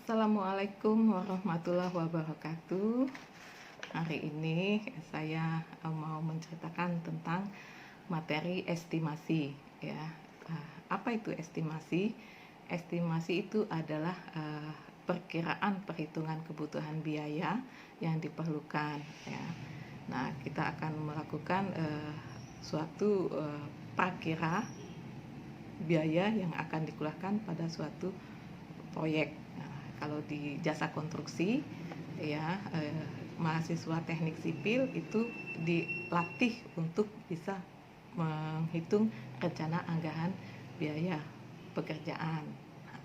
Assalamualaikum warahmatullahi wabarakatuh. Hari ini saya mau menceritakan tentang materi estimasi ya. Apa itu estimasi? Estimasi itu adalah perkiraan perhitungan kebutuhan biaya yang diperlukan ya. Nah, kita akan melakukan suatu prakira biaya yang akan dikeluarkan pada suatu proyek. Nah, kalau di jasa konstruksi ya, mahasiswa teknik sipil itu dilatih untuk bisa menghitung rencana anggaran biaya pekerjaan. Nah,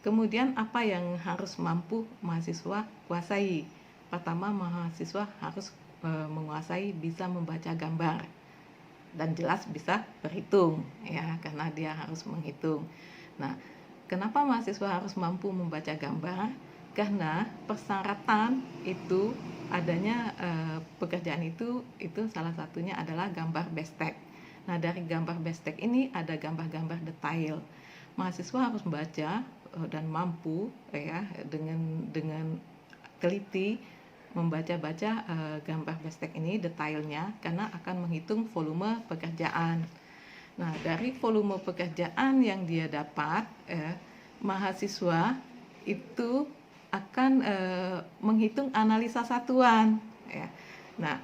kemudian apa yang harus mampu mahasiswa kuasai? Pertama, mahasiswa harus menguasai bisa membaca gambar dan jelas bisa berhitung ya, karena dia harus menghitung. Nah, kenapa mahasiswa harus mampu membaca gambar? Karena persyaratan itu adanya pekerjaan itu salah satunya adalah gambar bestek. Nah, dari gambar bestek ini ada gambar-gambar detail. Mahasiswa harus membaca dan mampu ya dengan teliti membaca-baca gambar bestek ini detailnya, karena akan menghitung volume pekerjaan. Nah, dari volume pekerjaan yang dia dapat, mahasiswa itu akan menghitung analisa satuan. Ya. Nah,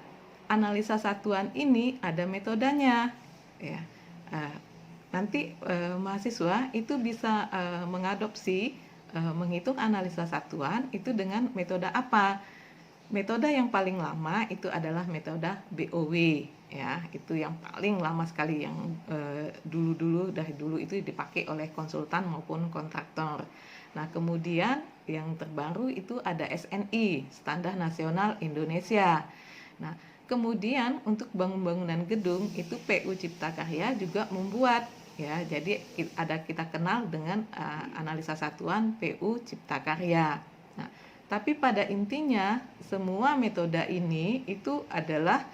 analisa satuan ini ada metodenya. Ya. Nanti mahasiswa itu bisa mengadopsi menghitung analisa satuan itu dengan metode apa? Metode yang paling lama itu adalah metode BOW ya, itu yang paling lama sekali, yang dari dulu itu dipakai oleh konsultan maupun kontraktor. Nah, kemudian yang terbaru itu ada SNI, Standar Nasional Indonesia. Nah, kemudian untuk bangunan gedung itu PU Cipta Karya juga membuat ya, jadi kita kenal dengan analisa satuan PU Cipta Karya. Nah, tapi pada intinya semua metode ini itu adalah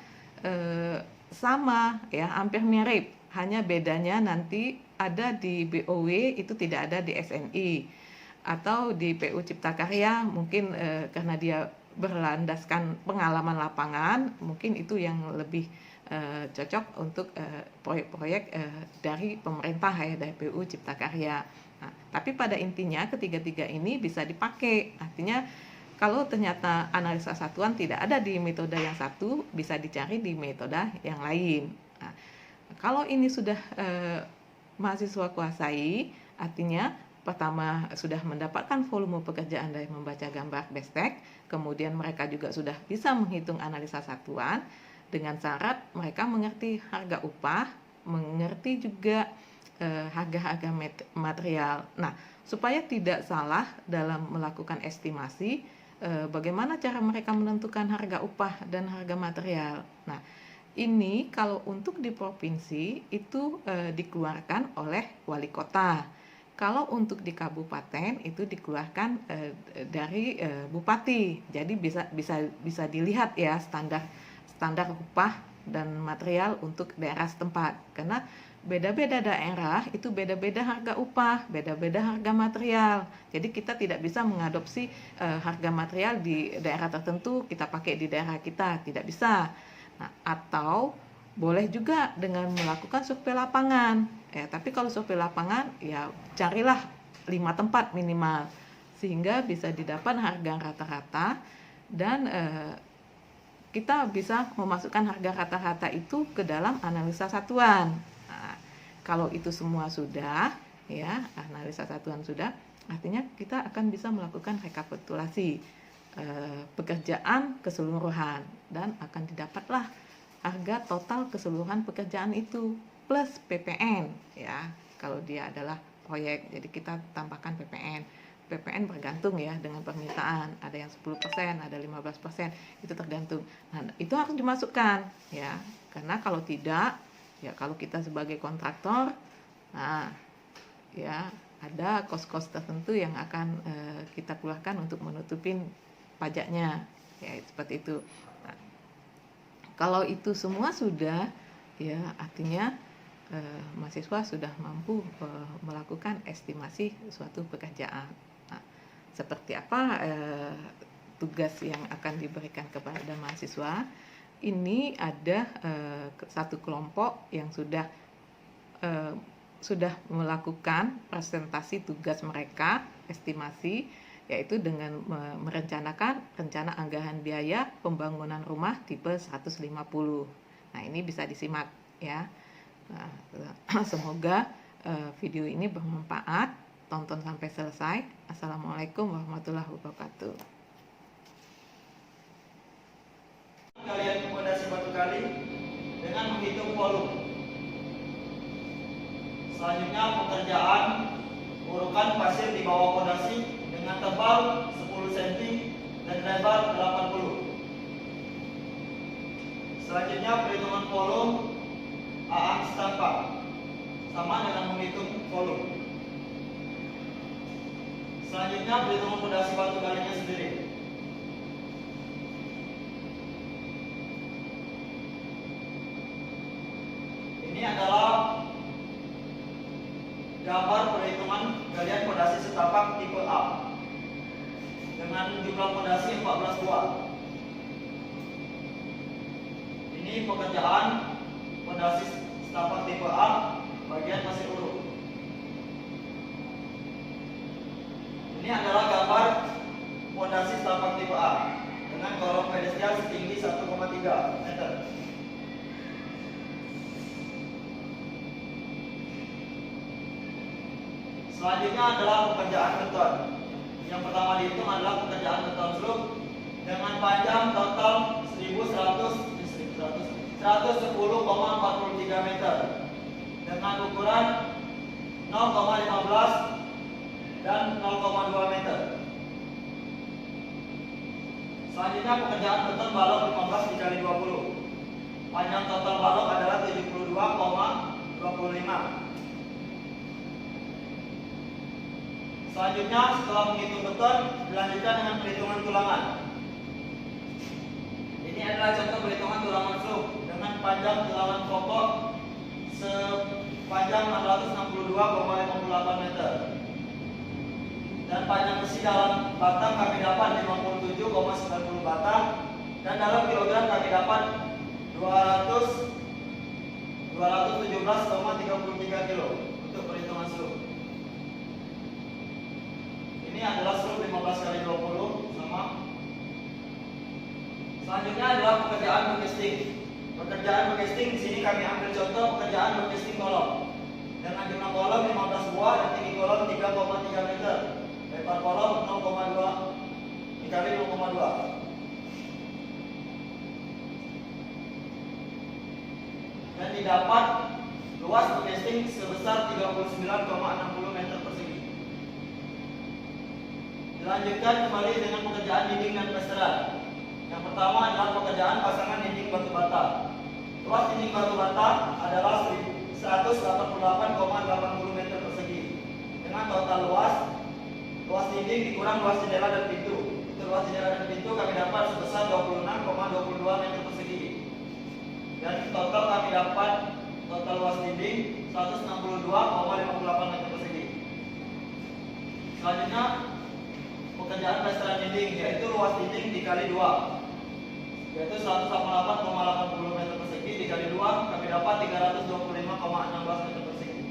sama ya, hampir mirip. Hanya bedanya nanti ada di BOW itu tidak ada di SNI, atau di PU Cipta Karya mungkin karena dia berlandaskan pengalaman lapangan, mungkin itu yang lebih cocok untuk proyek-proyek dari pemerintah ya, dari PU Cipta Karya. Nah, tapi pada intinya ketiga-tiga ini bisa dipakai. Artinya kalau ternyata analisa satuan tidak ada di metode yang satu, bisa dicari di metode yang lain. Nah, kalau ini sudah mahasiswa kuasai, artinya pertama sudah mendapatkan volume pekerjaan dari membaca gambar bestek, kemudian mereka juga sudah bisa menghitung analisa satuan, dengan syarat mereka mengerti harga upah, mengerti juga harga-harga material. Nah, supaya tidak salah dalam melakukan estimasi, bagaimana cara mereka menentukan harga upah dan harga material. Nah, ini kalau untuk di provinsi itu dikeluarkan oleh wali kota. Kalau untuk di kabupaten itu dikeluarkan dari bupati. Jadi bisa dilihat ya standar upah dan material untuk daerah setempat. Karena beda-beda daerah itu beda-beda harga upah, beda-beda harga material. Jadi kita tidak bisa mengadopsi harga material di daerah tertentu kita pakai di daerah kita, tidak bisa. Nah, atau boleh juga dengan melakukan survei lapangan. Ya, tapi kalau survei lapangan ya carilah 5 tempat minimal sehingga bisa didapat harga rata-rata, dan kita bisa memasukkan harga rata-rata itu ke dalam analisa satuan. Nah, kalau itu semua sudah ya, analisa satuan sudah, artinya kita akan bisa melakukan rekapitulasi pekerjaan keseluruhan, dan akan didapatlah harga total keseluruhan pekerjaan itu plus PPN ya, kalau dia adalah proyek. Jadi kita tambahkan PPN. PPN bergantung ya dengan permintaan, ada yang 10%, ada 15%, itu tergantung. Nah, itu harus dimasukkan ya, karena kalau tidak ya, kalau kita sebagai kontraktor, nah ya ada kos-kos tertentu yang akan kita keluarkan untuk menutupin pajaknya ya, seperti itu. Nah, kalau itu semua sudah ya, artinya mahasiswa sudah mampu melakukan estimasi suatu pekerjaan. Nah, Seperti apa tugas yang akan diberikan kepada mahasiswa? Ini ada satu kelompok yang sudah melakukan presentasi tugas mereka, estimasi, yaitu dengan merencanakan rencana anggaran biaya pembangunan rumah tipe 150. Nah, ini bisa disimak ya. Nah, semoga video ini bermanfaat. Tonton sampai selesai. Assalamualaikum warahmatullahi wabarakatuh. Kalian akomodasi batu kali dengan menghitung volume. Selanjutnya pekerjaan urukan pasir di bawah fondasi dengan tebal 10 cm dan lebar 80. Selanjutnya perhitungan volume AAM setapak sama dengan menghitung volume. Selanjutnya perhitungan fondasi batu kalinya sendiri. Ini adalah gambar perhitungan galian fondasi setapak tipe A dengan jumlah fondasi 14 buah. Ini pekerjaan fondasi setapak tipe A bagian pasir uruk. Ini adalah gambar fondasi setapak tipe A dengan kolom pedestal setinggi 1,3 meter. Selanjutnya adalah pekerjaan beton. Yang pertama dihitung adalah pekerjaan beton slub dengan panjang total 110,43 meter dengan ukuran 0,15 dan 0,2 meter. Selanjutnya pekerjaan beton balok 15 dikali 20. Panjang total balok adalah 72,25. Selanjutnya setelah menghitung beton, dilanjutkan dengan perhitungan tulangan. Ini adalah contoh perhitungan tulangan slub dengan panjang tulangan pokok sepanjang 662,58 meter. Dan panjang besi dalam batang kami dapat 57,90 batang dan dalam kilogram kami dapat 217,33 kilo untuk perhitungan slub. Ini adalah slub 15 kali 20 sama. Selanjutnya adalah pekerjaan bekesting. Pekerjaan bekesting di sini kami ambil contoh pekerjaan bekesting kolom dengan jumlah kolom 15 buah dan tinggi kolom 3,3 meter. Lebar kolom 0,2 dikali 0,2. Dan didapat luas bekesting sebesar 39,60 meter persegi. Dilanjutkan kembali dengan pekerjaan dinding dan plesteran. Yang pertama adalah pekerjaan pasangan dinding batu bata. Luas dinding batu bata adalah 188,80 meter persegi dengan total luas dinding dikurang luas jendela dan pintu. Untuk luas jendela dan pintu kami dapat sebesar 26,22 meter persegi. Dan total kami dapat total luas dinding 162,58 meter persegi. Selanjutnya pekerjaan plesteran dinding, yaitu luas dinding dikali 2, yaitu 188,80 meter persegi dikali 2 kami dapat 325,16 meter persegi.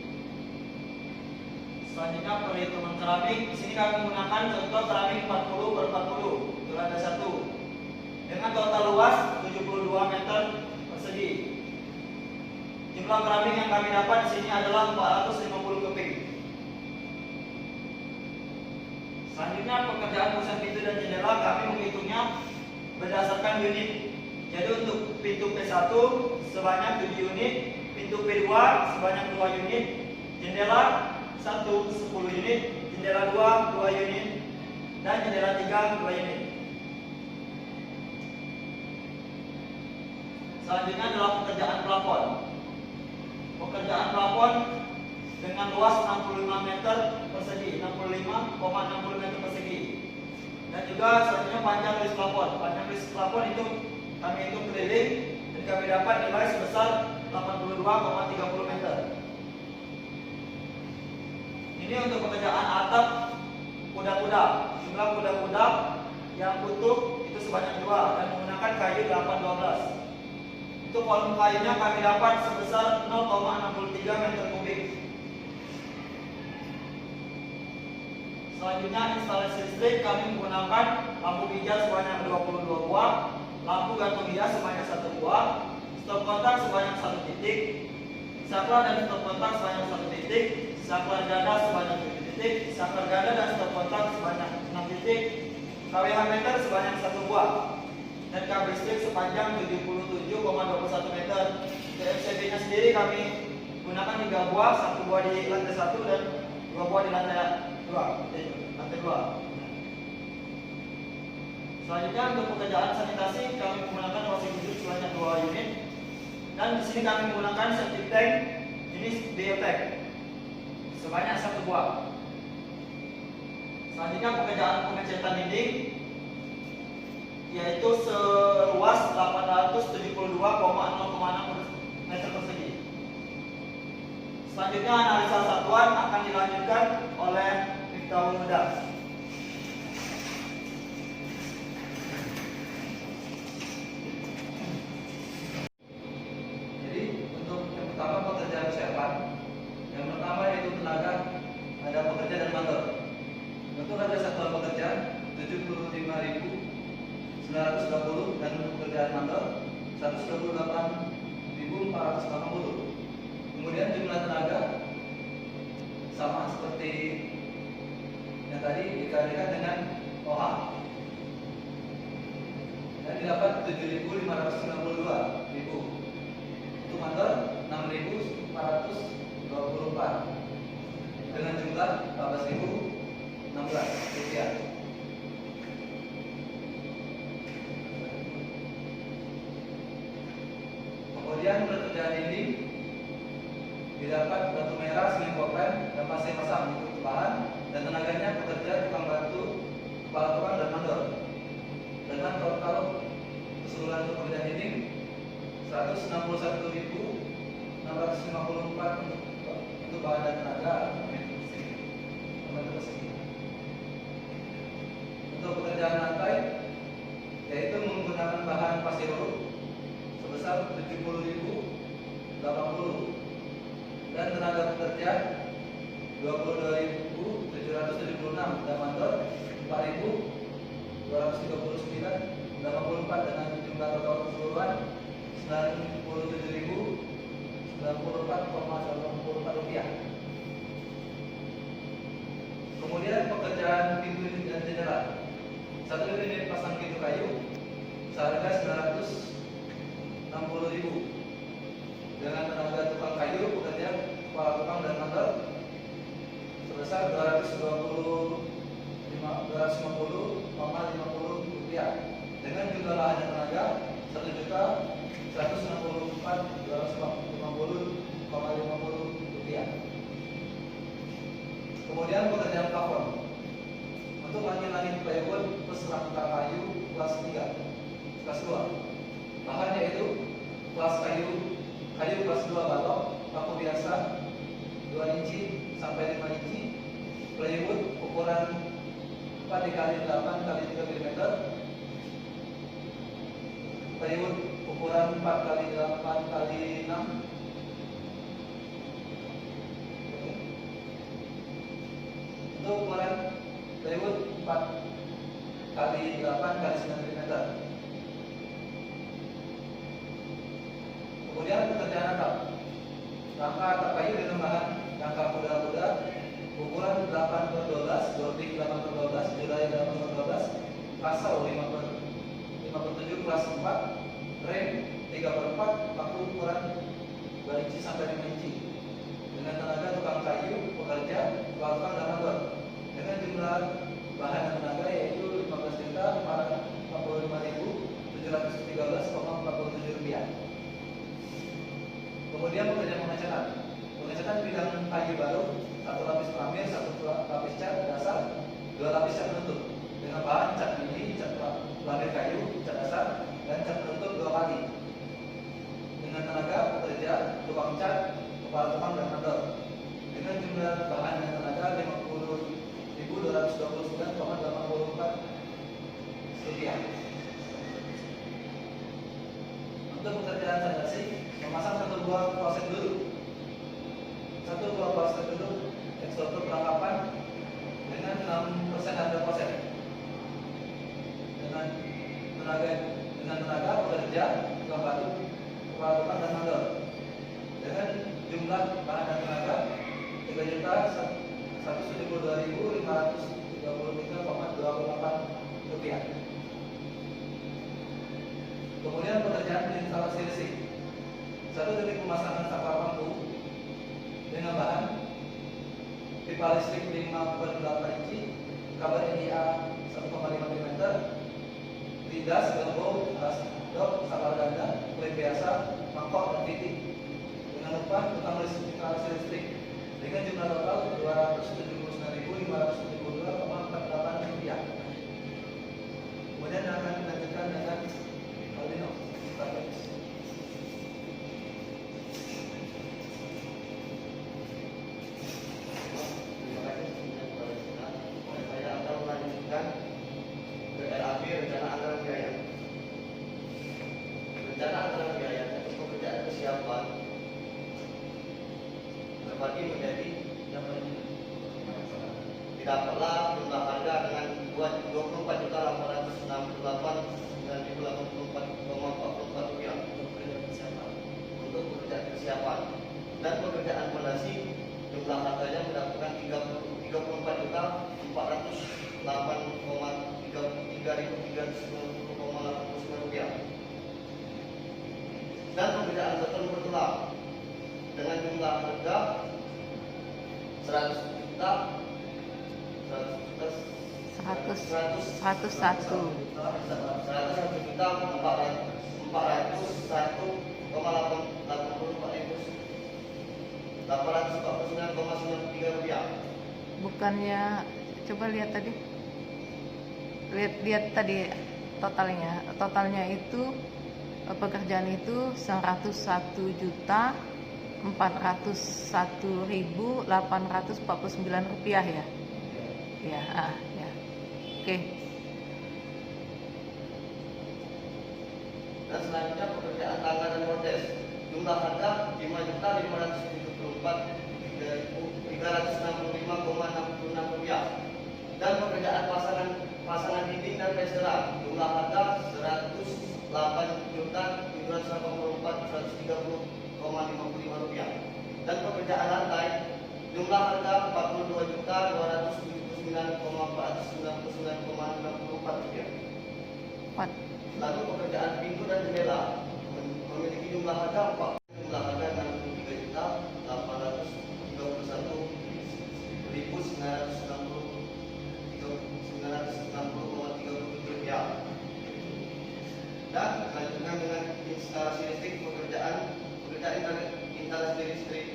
Selanjutnya perhitungan keramik. Di sini kami menggunakan contoh keramik 40 per 40 berada 1 dengan total luas 72 meter persegi. Jumlah keramik yang kami dapat di sini adalah 450 keping. Selanjutnya pekerjaan pusat pintu dan jendela kami menghitungnya berdasarkan unit. Jadi untuk pintu P1 sebanyak 7 unit, pintu P2 sebanyak 2 unit, jendela 1 10 unit, jendela 2 2 unit, dan jendela 3 2 unit. Selanjutnya adalah pekerjaan plafon. Pekerjaan plafon dengan luas 65 meter persegi, 65,60 meter persegi. Dan juga selanjutnya panjang garis plafon. Panjang garis plafon itu kami hitung keliling dan kami dapat nilai sebesar 82,30 meter. Ini untuk pekerjaan atap kuda-kuda. Jumlah Juga budak-budak yang utuh itu sebanyak 2 dan menggunakan kayu 812. Untuk volume kayunya kami dapat sebesar 0,63 meter kubik. Selanjutnya instalasi listrik kami menggunakan lampu pijar sebanyak 22 buah, lampu gantung hias sebanyak 1 buah, stop kontak sebanyak 1 titik, saklar dan stop kontak sebanyak 1 titik, saklar ganda sebanyak 7 titik, saklar ganda dan stop kontak sebanyak 6 titik, KWH meter sebanyak 1 buah, dan kabel listrik sepanjang 77,21 meter. Untuk MCB-nya sendiri kami gunakan 3 buah, 1 buah di lantai 1 dan 2 buah di lantai 2. Selanjutnya untuk pekerjaan sanitasi kami menggunakan washing hidup sebanyak 2 unit, dan di sini kami menggunakan septic tank jenis biotank sebanyak 1 buah. Selanjutnya pekerjaan pengecatan dinding yaitu seluas 872,06 meter persegi. Selanjutnya analisa satuan akan dilanjutkan oleh Miftahul Huda. Jadi untuk yang pertama pekerjaan persiapan. Yang pertama yaitu tenaga, ada pekerja dan mandor. Untuk harga satuan pekerja 75.920 dan untuk pekerjaan mandor 128.480. Kemudian jumlah tenaga sama seperti yang tadi dikalikan dengan OH. Dan didapat 7.592.000. Untuk mandor 6.424 dengan jumlah 14.016 rupiah. Kemudian pekerjaan ini didapat batu merah, seling koplen, dan pasir masam untuk bahan, dan tenaganya pekerja tukang batu, kepala tukang dan mandor. Dengan total keseluruhan untuk pekerjaan ini 161.654 untuk bahan dan tenaga meter persegi. Untuk pekerjaan lantai yaitu menggunakan bahan pasir urut sebesar 70.080 dan tenaga pekerja 22.776 dan mandor 4.239 84 dengan jumlah total keseluruhan 97.094,84 rupiah. Kemudian pekerjaan pintu dan jendela. Satu unit pasang pintu kayu seharga 960.000 dengan tenaga tukang kayu pekerja kepala tukang dan mandor sebesar 250,50 rupiah dengan jumlah lahan dan tenaga 1.164.250,50 rupiah. Kemudian pekerjaan plafon untuk langit-langit plywood plus rangka kayu kelas 3, kelas 2. Bahan yaitu kelas kayu kelas 2 balok, paku biasa 2 inci sampai 5 inci, plywood ukuran 4x8 x 3 mm, plywood ukuran 4x8 x 6. Untuk ukuran plywood 4x8 x 9 mm. Kemudian pekerjaan atap. Rangka atap kayu dengan bahan rangka kuda-kuda ukuran 8x12, boarding 8x12, julai 8x12, kasau 5x7 kelas 4, rem 3x4, paku ukuran 2 inci sampai 5 inci. Dengan tenaga tukang kayu, pekerja, tukang dan mandor. Dengan jumlah bahan dan tenaga yaitu 15.045.713,47 rupiah. Kemudian pekerjaan pengecatan. Pengecatan bidang kayu baru, 1 lapis pamir, 1 lapis cat dasar, 2 lapis cat penutup dengan bahan cat mini, cat pamir kayu, cat dasar, dan cat penutup 2 kali. Dengan tenaga pekerja, tukang cat, kepala tukang dan mandor. Dengan jumlah bahan dan tenaga 50.229,84 memasang satu buah kloset duduk, ekstruktur perlengkapan dengan 6% harga kloset, dengan tenaga pekerja, tukang batu, kepala tukang dan mandor, dengan jumlah bahan dan tenaga 3.172.533,28 rupiah. Kemudian pekerjaan instalasi listrik. Satu titik pemasangan saklar lampu dengan bahan pipa listrik 5/8 inci, kabel NIA 1,5 mm, lidas, gelombang, dok, saklar ganda, klip biasa, mangkok dan titik. Dengan upah tukang instalasi listrik dengan jumlah total Rp279.572,48. Kemudian akan dilanjutkan dengan Aldino. Saya akan melanjutkan ke RAB, rencana anggaran biaya. Rencana anggaran biaya untuk pekerjaan kesiapan terbagi menjadi didapatlah jumlah harga dengan Rp24.868.984,44 untuk pekerjaan kesiapan, dan pekerjaan fondasi jumlah harganya mendapatkan Rp34.883.390,89 dan pekerjaan beton bertulang dengan jumlah harga 100 juta 101.484.849,93 rupiah. Bukannya, coba lihat tadi, lihat tadi totalnya itu pekerjaan itu 101.401.849 rupiah ya. Ya, ya. Oke. Dan selanjutnya pekerjaan tangga dan mordes, jumlah harga Rp5.574.365,66 rupiah, dan pekerjaan pasangan dinding dan plesteran, jumlah harga Rp108.784.130,55 rupiah, dan pekerjaan lantai, jumlah harga Rp42.279,499,64 rupiah. Lalu pekerjaan pintu dan jendela memiliki jumlah harga Rp8.831.960,37 dan selanjutnya dengan instalasi listrik, pekerjaan instalasi listrik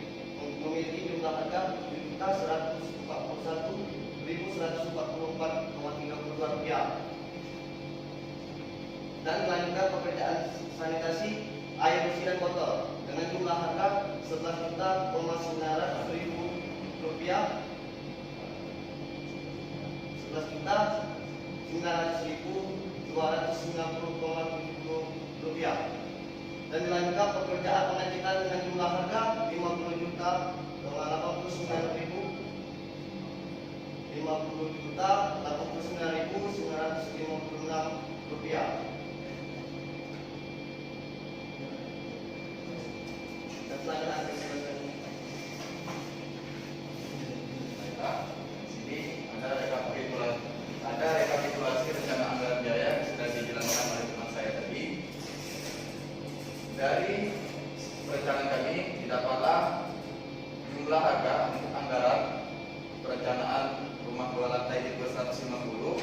memiliki jumlah harga Rp141.144,32 dan melanjutkan pekerjaan sanitasi air bersih dan kotor dengan jumlah harga Rp11.900.000, Rp11.900.290,70 dan melanjutkan pekerjaan pengecekan dengan jumlah harga Rp50.996.000 dan selanjutnya Ini ada rekapitulasi rencana anggaran biaya yang sudah dijelaskan oleh teman saya tadi. Dari perencanaan kami didapatlah jumlah harga untuk anggaran perencanaan rumah 2 lantai tipe 150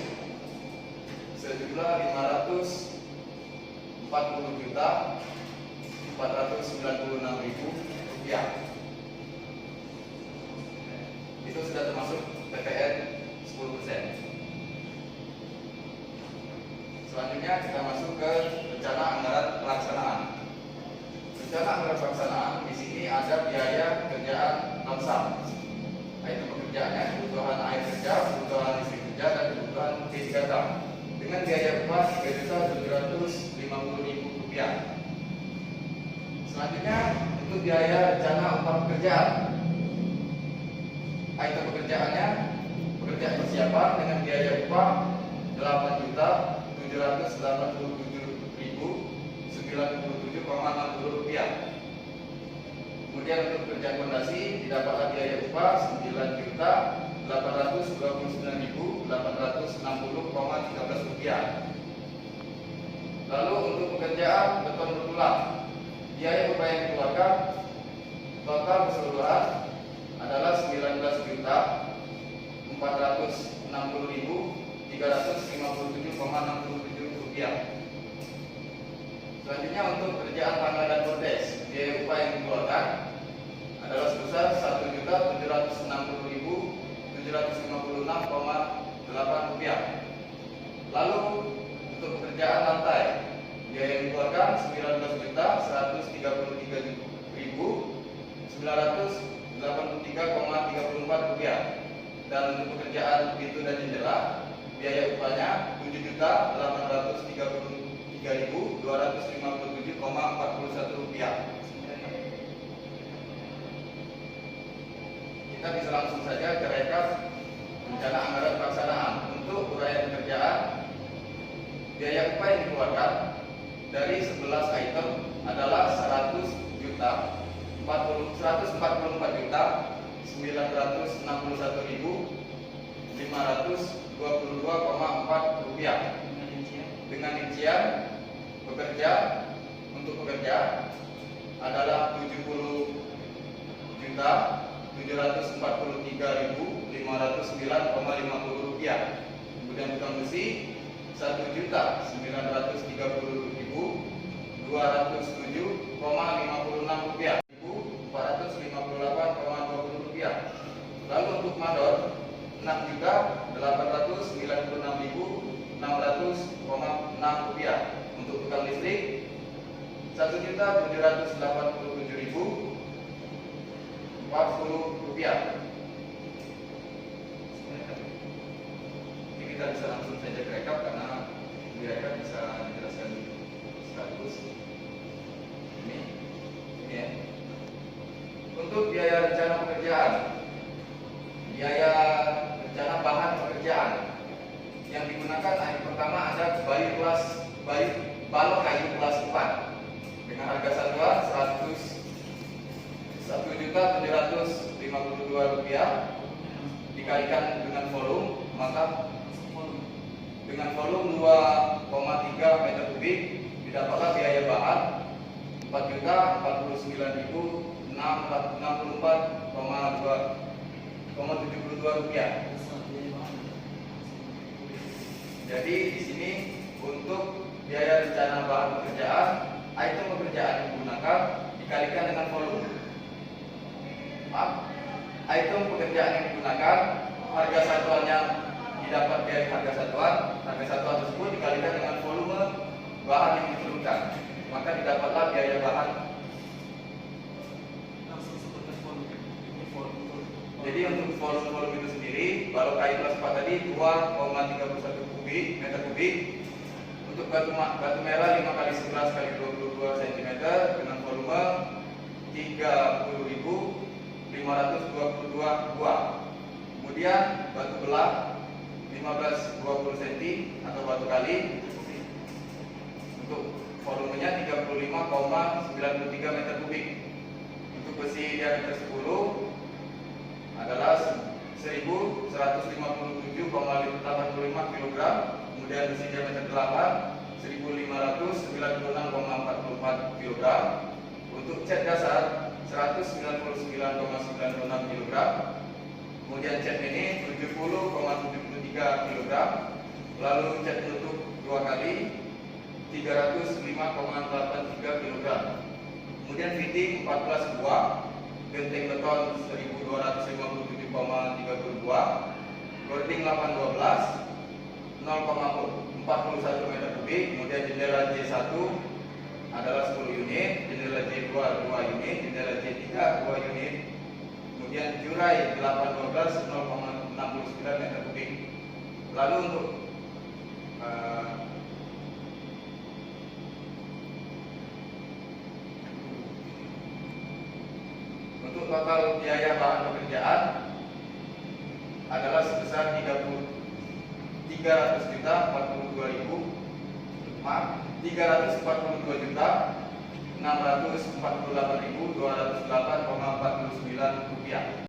sejumlah Rp540.496.000. Itu sudah termasuk PPN 10%. Selanjutnya kita masuk ke rencana anggaran pelaksanaan. Rencana anggaran pelaksanaan di sini ada biaya pekerjaan non-sub, yaitu pekerjaannya kebutuhan air kerja, kebutuhan listrik kerja, dan kebutuhan P3K dengan biaya upah Rp3.750.000. Selanjutnya biaya rencana upah pekerjaan. Item pekerjaannya pekerjaan persiapan dengan biaya upah 8.787.097,60 rupiah. Kemudian untuk pekerjaan fondasi didapatlah biaya upah 9.829.860,13 rupiah. Lalu untuk pekerjaan beton bertulang, biaya upah yang dikeluarkan total keseluruhan adalah 19.460.357,67 rupiah. Selanjutnya untuk pekerjaan tangga dan bordes, biaya upah yang dikeluarkan adalah sebesar 1.760.756,8 rupiah. Lalu untuk pekerjaan lantai, biaya yang dikeluarkan 19.983.983,34 rupiah. Dan untuk pekerjaan pintu dan jendela, biaya upahnya 7.833.257,41 rupiah. Kita bisa langsung saja ke rekap rencana anggaran pelaksanaan. Untuk uraian pekerjaan, biaya upah yang dikeluarkan dari 11 item adalah 144.961.522,4 rupiah. Dengan rincian pekerja untuk pekerja adalah 70.743.509,50 rupiah. Kemudian tukang besi 1.930.207,56 rupiah, 458,20 rupiah. Lalu untuk mandor 6.896.600,6 rupiah. Untuk tukang listrik 1.787.040 rupiah. Ini kita bisa langsung saja ke rekap karena di rekap bisa dijelaskan sekaligus. Ini ya. Untuk biaya rencana pekerjaan, biaya rencana bahan pekerjaan yang digunakan yang pertama ada balok kayu kelas 4 dengan harga satuan 1.752 rupiah dikalikan dengan volume, maka dengan volume 2,3 meter kubik didapatlah biaya bahan 4.049.064,72 rupiah. Jadi di sini untuk biaya rencana bahan pekerjaan, item pekerjaan yang digunakan dikalikan dengan volume. Item pekerjaan yang digunakan, harga satuannya didapat dari harga satuan tersebut dikalikan dengan volume bahan yang diperlukan, maka didapatlah biaya bahan. Jadi untuk volume itu sendiri, balok kayu kelas 4 tadi 2,31 meter kubik. Untuk batu merah 5 x 11 x 22 cm dengan volume 30.522 buah. Kemudian batu belah 15-20 cm atau batu kali untuk volumenya 35,93 meter kubik. Untuk besi diameter 10 adalah 1.157,85 kg. Kemudian besi diameter 8 1.596,44 kg. Untuk cat dasar 199,96 kg. Kemudian cat ini 70,73 kg. Lalu cat penutup 2 kali 305,83 kg. Kemudian fitting 14 buah, genteng beton 1.257,32, boarding 812 0,41 meter kubik. Kemudian jendela J1 adalah 10 unit, jendela J2 2 unit, jendela J3 2 unit. Kemudian jurai 812 0,69 meter kubik. Lalu untuk total biaya bahan pekerjaan adalah sebesar 342 juta 648.208,49 rupiah.